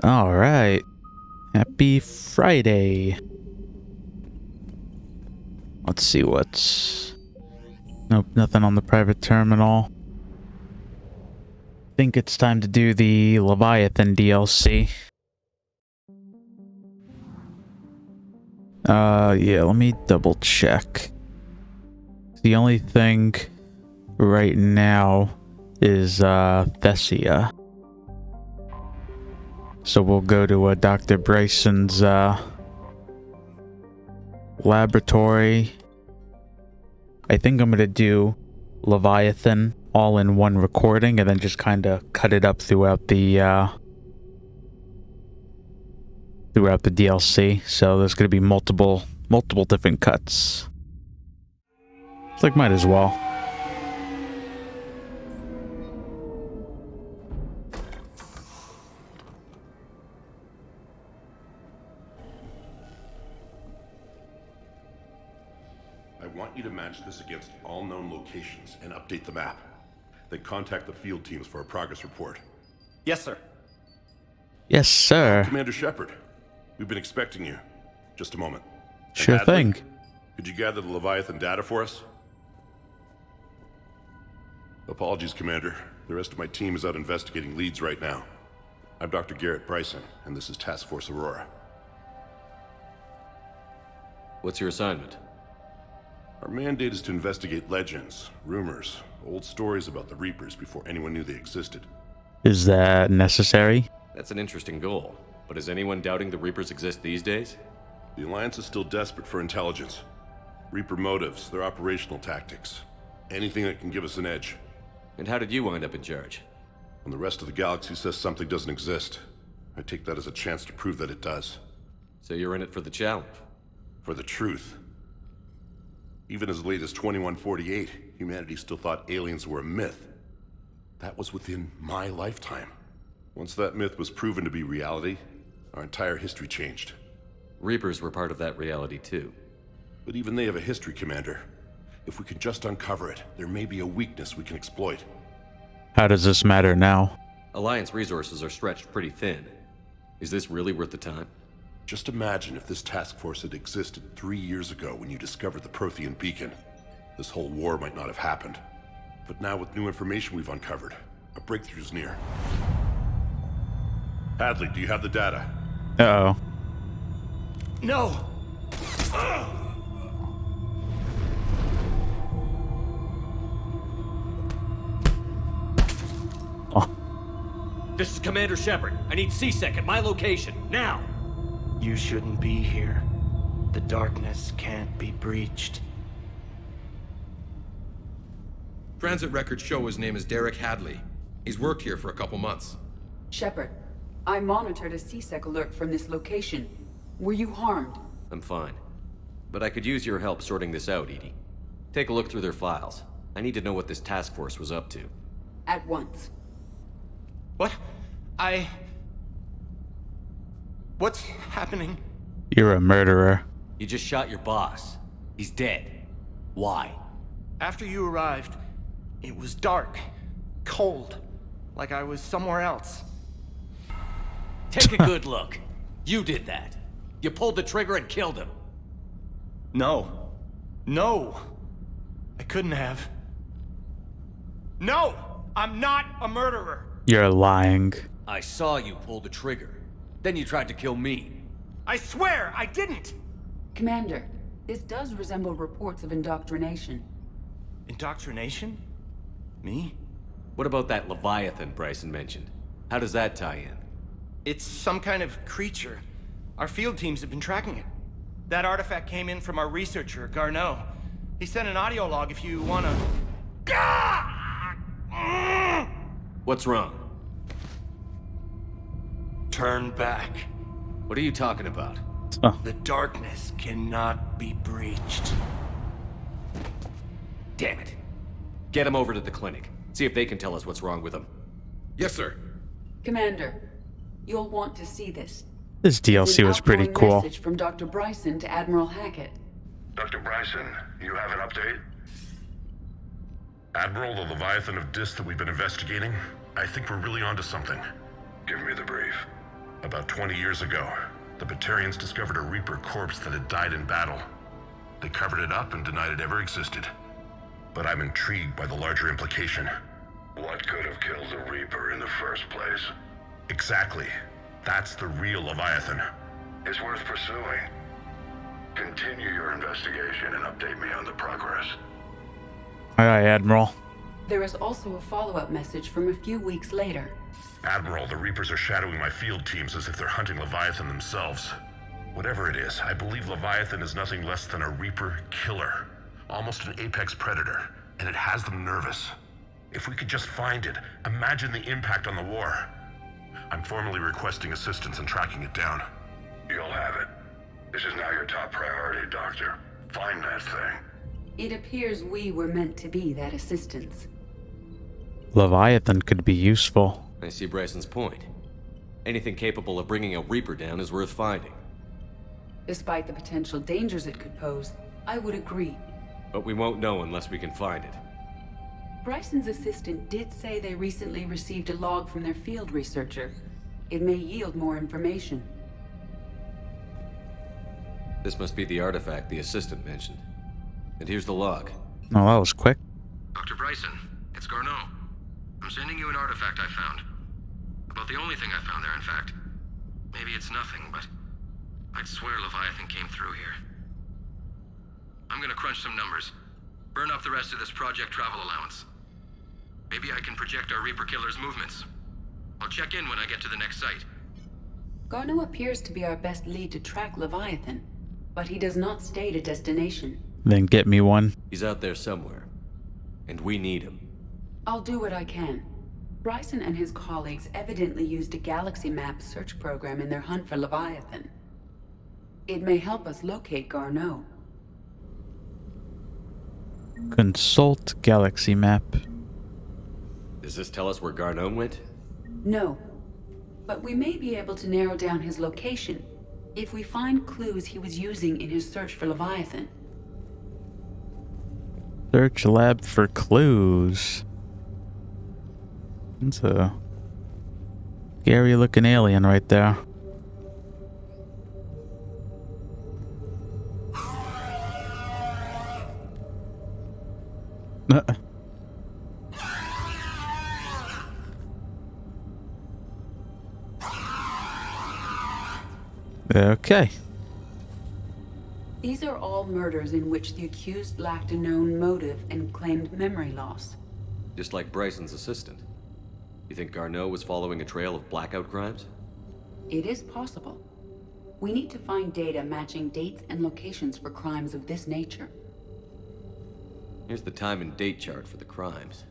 All right. Happy Friday. Let's see what's... Nope, nothing on the private terminal. Think it's time to do the Leviathan DLC. Yeah, let me double check. The only thing right now is, Thessia. So we'll go to, Dr. Bryson's, laboratory. I think I'm gonna do Leviathan all in one recording and then just kind of cut it up throughout the DLC. So there's gonna be multiple different cuts. It's like, might as well. I want you to match this against all known locations and update the map. Then contact the field teams for a progress report. Yes, sir. Yes, sir. Commander Shepard, we've been expecting you. Just a moment. Sure thing. Could you gather the Leviathan data for us? Apologies, Commander. The rest of my team is out investigating leads right now. I'm Dr. Bryson, and this is Task Force Aurora. What's your assignment? Our mandate is to investigate legends, rumors, old stories about the Reapers before anyone knew they existed. Is that necessary? That's an interesting goal, but is anyone doubting the Reapers exist these days? The Alliance is still desperate for intelligence. Reaper motives, their operational tactics. Anything that can give us an edge. And how did you wind up in charge? When the rest of the galaxy says something doesn't exist, I take that as a chance to prove that it does. So you're in it for the challenge? For the truth. Even as late as 2148, humanity still thought aliens were a myth. That was within my lifetime. Once that myth was proven to be reality, our entire history changed. Reapers were part of that reality too. But even they have a history, Commander. If we can just uncover it, there may be a weakness we can exploit. How does this matter now? Alliance resources are stretched pretty thin. Is this really worth the time? Just imagine if this task force had existed 3 years ago when you discovered the Prothean beacon. This whole war might not have happened. But now with new information we've uncovered, a breakthrough's near. Hadley, do you have the data? Uh-oh. No! Oh. This is Commander Shepard. I need C-Sec at my location, now! You shouldn't be here. The darkness can't be breached. Transit records show his name is Derek Hadley. He's worked here for a couple months. Shepard, I monitored a C-Sec alert from this location. Were you harmed? I'm fine. But I could use your help sorting this out, Edie. Take a look through their files. I need to know what this task force was up to. At once. What? What's happening? You're a murderer. You just shot your boss. He's dead. Why? After you arrived, it was dark, cold, like I was somewhere else. Take a good look. You did that. You pulled the trigger and killed him. No. No! I couldn't have. No! I'm not a murderer! You're lying. I saw you pull the trigger. Then you tried to kill me. I swear I didn't! Commander, this does resemble reports of indoctrination. Indoctrination? Me? What about that Leviathan Bryson mentioned? How does that tie in? It's some kind of creature. Our field teams have been tracking it. That artifact came in from our researcher, Garneau. He sent an audio log if you wanna... What's wrong? Turn back. What are you talking about? Oh. The darkness cannot be breached. Damn it. Get him over to the clinic. See if they can tell us what's wrong with him. Yes, sir. Commander, you'll want to see this. This It's an DLC was pretty outgoing cool. message from Dr. Bryson to Admiral Hackett. Dr. Bryson, you have an update? Admiral, the Leviathan of Dis that we've been investigating, I think we're really onto something. Give me the brief. About 20 years ago, the Batarians discovered a Reaper corpse that had died in battle. They covered it up and denied it ever existed. But I'm intrigued by the larger implication. What could have killed the Reaper in the first place? Exactly. That's the real Leviathan. It's worth pursuing. Continue your investigation and update me on the progress. Aye, aye, Admiral. There is also a follow-up message from a few weeks later. Admiral, the Reapers are shadowing my field teams as if they're hunting Leviathan themselves. Whatever it is, I believe Leviathan is nothing less than a Reaper killer. Almost an apex predator, and it has them nervous. If we could just find it, imagine the impact on the war. I'm formally requesting assistance in tracking it down. You'll have it. This is now your top priority, Doctor. Find that thing. It appears we were meant to be that assistance. Leviathan could be useful. I see Bryson's point. Anything capable of bringing a Reaper down is worth finding. Despite the potential dangers it could pose, I would agree. But we won't know unless we can find it. Bryson's assistant did say they recently received a log from their field researcher. It may yield more information. This must be the artifact the assistant mentioned. And here's the log. Oh, that was quick. Dr. Bryson, it's Garneau. I'm sending you an artifact I found. About the only thing I found there, in fact. Maybe it's nothing, but I'd swear Leviathan came through here. I'm gonna crunch some numbers. Burn up the rest of this project travel allowance. Maybe I can project our Reaper killer's movements. I'll check in when I get to the next site. Garneau appears to be our best lead to track Leviathan, but he does not state a destination. Then get me one. He's out there somewhere. And we need him. I'll do what I can. Bryson and his colleagues evidently used a galaxy map search program in their hunt for Leviathan. It may help us locate Garneau. Consult galaxy map. Does this tell us where Garneau went? No, but we may be able to narrow down his location if we find clues he was using in his search for Leviathan. Search lab for clues. That's a scary looking alien right there. Okay. These are all murders in which the accused lacked a known motive and claimed memory loss. Just like Bryson's assistant. You think Garneau was following a trail of blackout crimes? It is possible. We need to find data matching dates and locations for crimes of this nature. Here's the time and date chart for the crimes.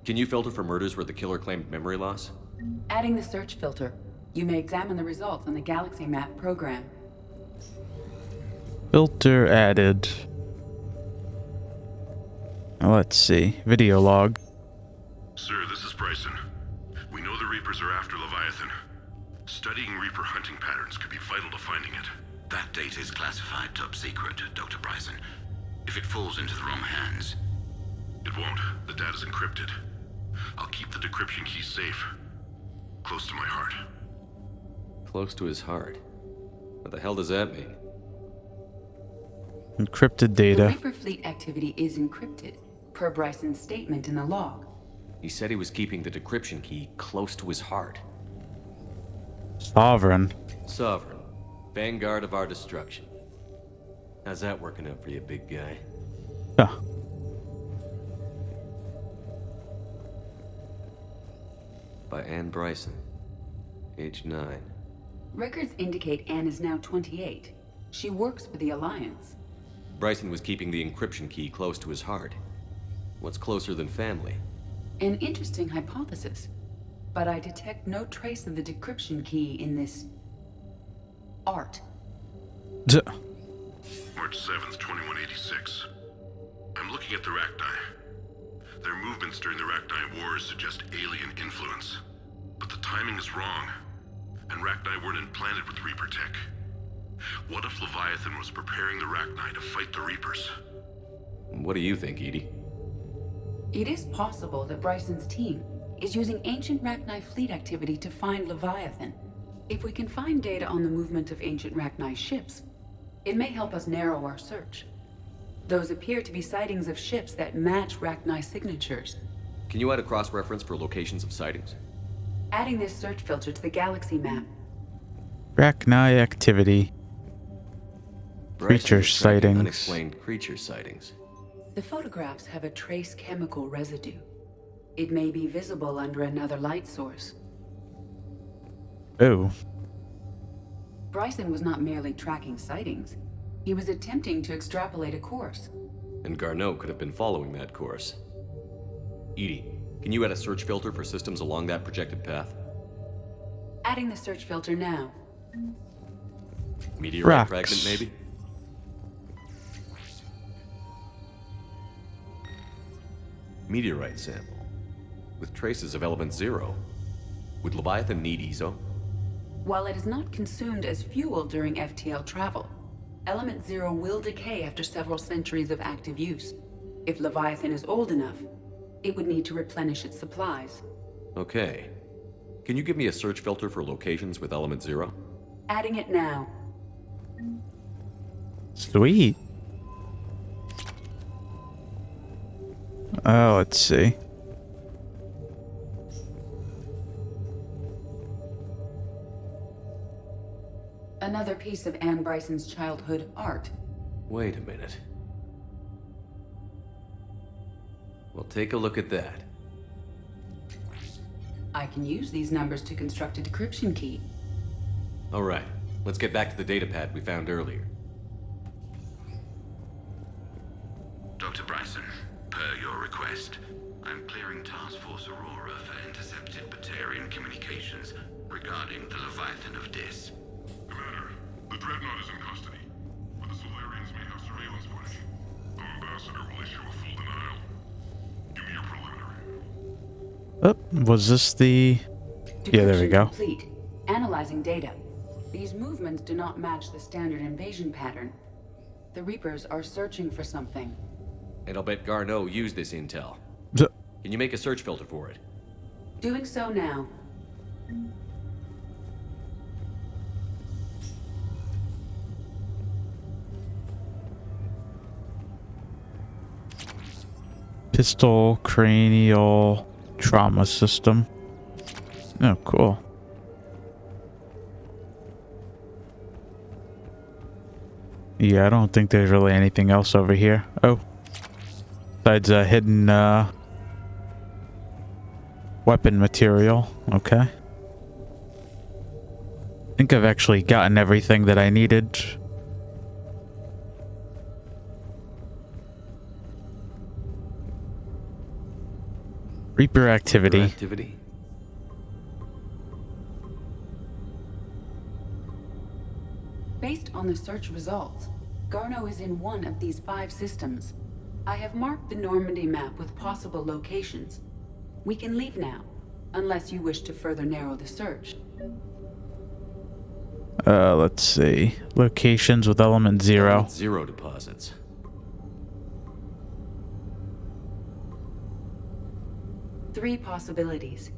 Can you filter for murders where the killer claimed memory loss? Adding the search filter, you may examine the results on the Galaxy Map program. Filter added. Now let's see. Video log. Sir, this is Bryson. We know the Reapers are after Leviathan. Studying Reaper hunting patterns could be vital to finding it. That data is classified top secret, Dr. Bryson. If it falls into the wrong hands... It won't. The data's encrypted. I'll keep the decryption key safe. Close to my heart. Close to his heart. What the hell does that mean? Encrypted The data. Reaper fleet activity is encrypted, per Bryson's statement in the log. He said he was keeping the decryption key close to his heart. Sovereign. Sovereign. Vanguard of our destruction. How's that working out for you, big guy? Huh. By Anne Bryson. Age 9. Records indicate Anne is now 28. She works for the Alliance. Bryson was keeping the encryption key close to his heart. What's closer than family? An interesting hypothesis, but I detect no trace of the decryption key in this... art. D- March 7th, 2186. I'm looking at the Rachni. Their movements during the Rachni Wars suggest alien influence. But the timing is wrong, and Rachni weren't implanted with Reaper tech. What if Leviathan was preparing the Rachni to fight the Reapers? What do you think, Edie? It is possible that Bryson's team, is using ancient Rachni fleet activity to find Leviathan. If we can find data on the movement of ancient Rachni ships, it may help us narrow our search. Those appear to be sightings of ships that match Rachni signatures. Can you add a cross-reference for locations of sightings? Adding this search filter to the galaxy map. Rachni activity. Creature Bryson is tracking sightings. Unexplained creature sightings. The photographs have a trace chemical residue. It may be visible under another light source. Oh. Bryson was not merely tracking sightings. He was attempting to extrapolate a course. And Garneau could have been following that course. Edie, can you add a search filter for systems along that projected path? Adding the search filter now. Meteorite Rocks. fragment, maybe? Meteorite sample. With traces of element 0. Would Leviathan need ESO? While it is not consumed as fuel during FTL travel, element 0 will decay after several centuries of active use. If Leviathan is old enough, it would need to replenish its supplies. Okay. Can you give me a search filter for locations with element 0? Adding it now. Sweet. Oh, let's see. Another piece of Anne Bryson's childhood art. Wait a minute. Well, take a look at that. I can use these numbers to construct a decryption key. All right, let's get back to the datapad we found earlier. Dr. Bryson, per your request, I'm clearing Task Force Aurora for intercepted Batarian communications regarding the Leviathan of Dis. Commander, the Dreadnought is in custody, but the Solarians may have surveillance footage. The Ambassador will issue a full denial. Give me your preliminary. Oh, was this the... Yeah, there we Decryption go. Complete. Analyzing data. These movements do not match the standard invasion pattern. The Reapers are searching for something. And I'll bet Garneau used this intel. Z- Can you make a search filter for it? Doing so now. Pistol cranial trauma system. Oh, cool. Yeah, I don't think there's really anything else over here. Oh. Besides a hidden weapon material. Okay. I think I've actually gotten everything that I needed. Reaper activity. Activity? Based on the search results, Garneau is in one of these 5 systems. I have marked the Normandy map with possible locations. We can leave now, unless you wish to further narrow the search. Let's see. Locations with element 0. Element 0 deposits. Three possibilities.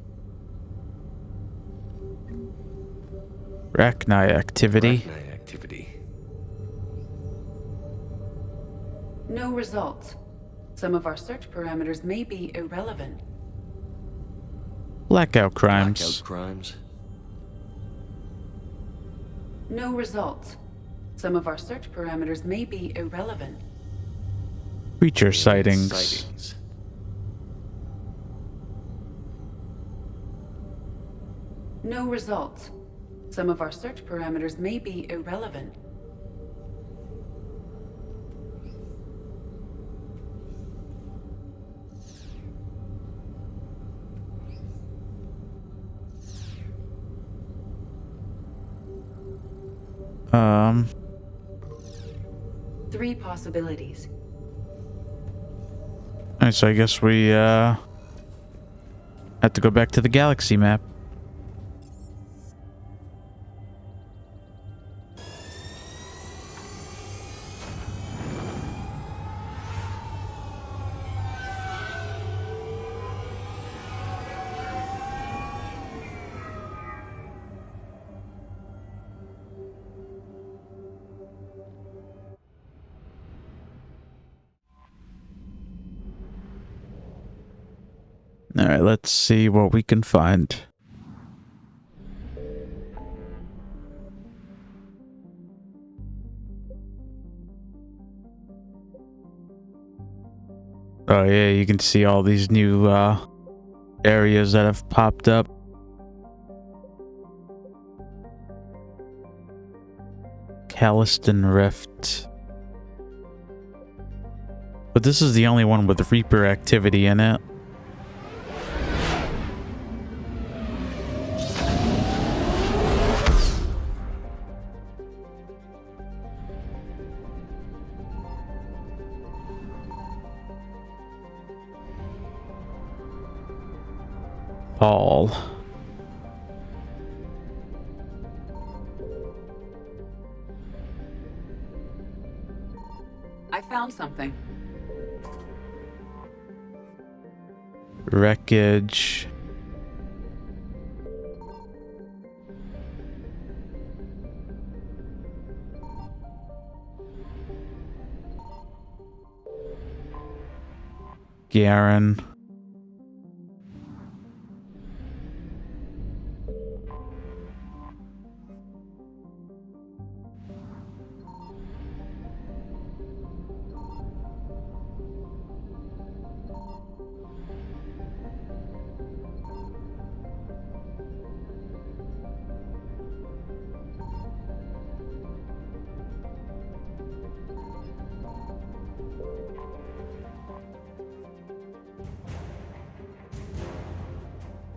Rachni activity. Rachni activity. No results. Some of our search parameters may be irrelevant. Blackout crimes. Blackout crimes. No results. Some of our search parameters may be irrelevant. Creature sightings. Sightings. No results. Some of our search parameters may be irrelevant. Three possibilities. Alright, so I guess we have to go back to the galaxy map. Alright, let's see what we can find. Oh yeah, you can see all these new areas that have popped up. Calliston Rift. But this is the only one with Reaper activity in it. Paul. I found something. Wreckage. Garen.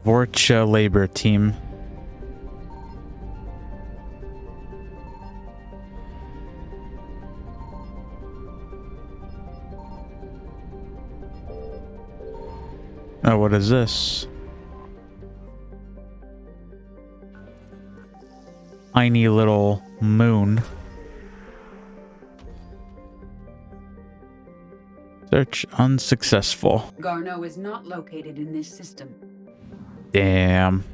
Vorcha Labor Team. Oh, what is this? Tiny little moon. Search unsuccessful. Garneau is not located in this system. Damn.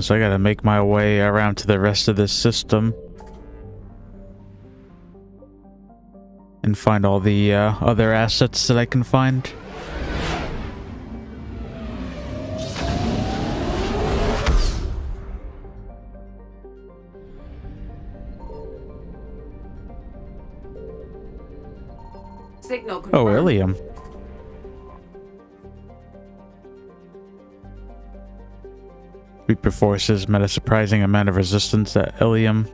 So I gotta make my way around to the rest of this system and find all the other assets that I can find. Signal confirmed. Oh, Ilium. Reaper forces met a surprising amount of resistance at Ilium.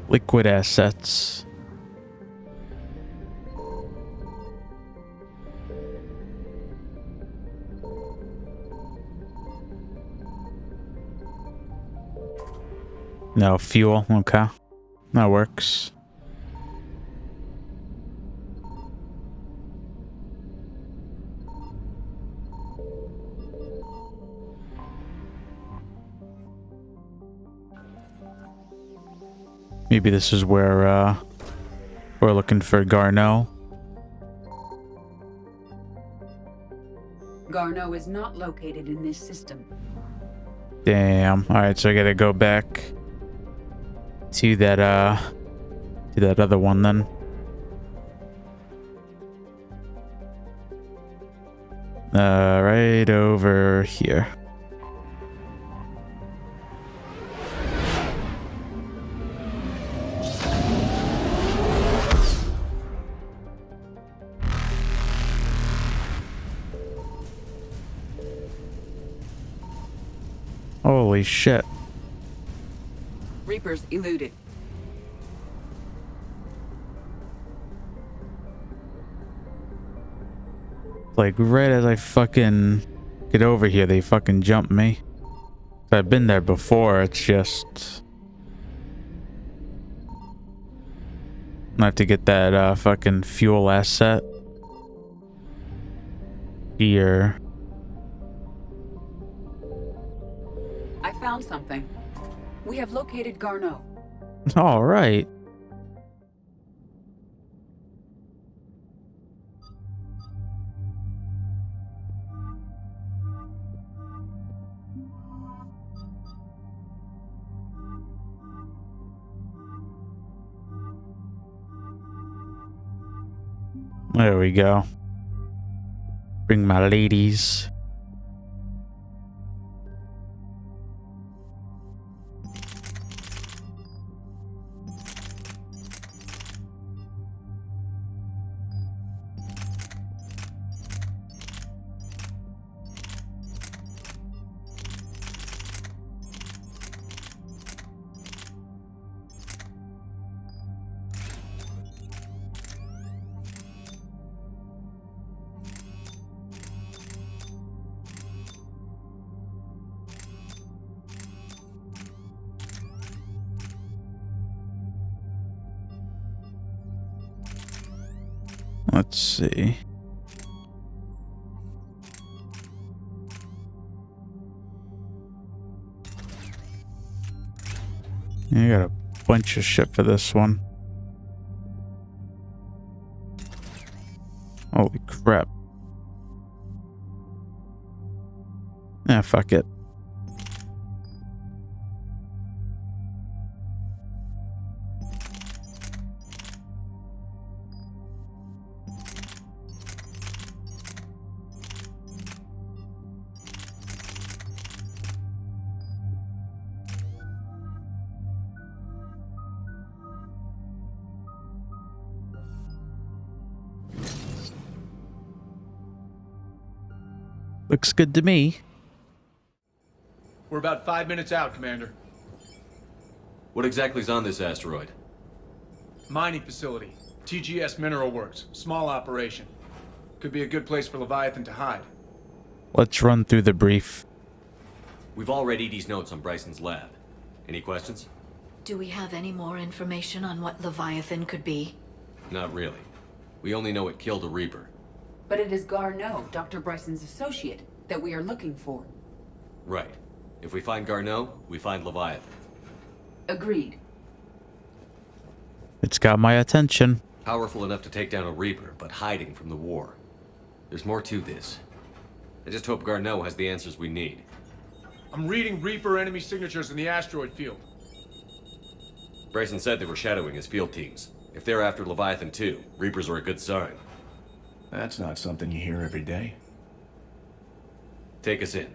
Liquid assets. No fuel. Okay. That works. Maybe this is where we're looking for Garneau. Garneau is not located in this system. Damn. Alright, so I gotta go back to that other one then. Right over here. Holy shit. Reapers eluded. Like right as I fucking get over here, they fucking jump me. I've been there before, it's just I have to get that fucking fuel asset here. I found something. We have located Garneau. All right. There we go. Bring my ladies. Let's see. I got a bunch of shit for this one. Holy crap. Ah, fuck it. Looks good to me. We're about 5 minutes out, Commander. What exactly is on this asteroid? Mining facility. TGS Mineral Works. Small operation. Could be a good place for Leviathan to hide. Let's run through the brief. We've all read Edie's notes on Bryson's lab. Any questions? Do we have any more information on what Leviathan could be? Not really. We only know it killed a Reaper. But it is Garneau, Dr. Bryson's associate, that we are looking for. Right. If we find Garneau, we find Leviathan. Agreed. It's got my attention. Powerful enough to take down a Reaper, but hiding from the war. There's more to this. I just hope Garneau has the answers we need. I'm reading Reaper enemy signatures in the asteroid field. Bryson said they were shadowing his field teams. If they're after Leviathan too, Reapers are a good sign. That's not something you hear every day. Take us in.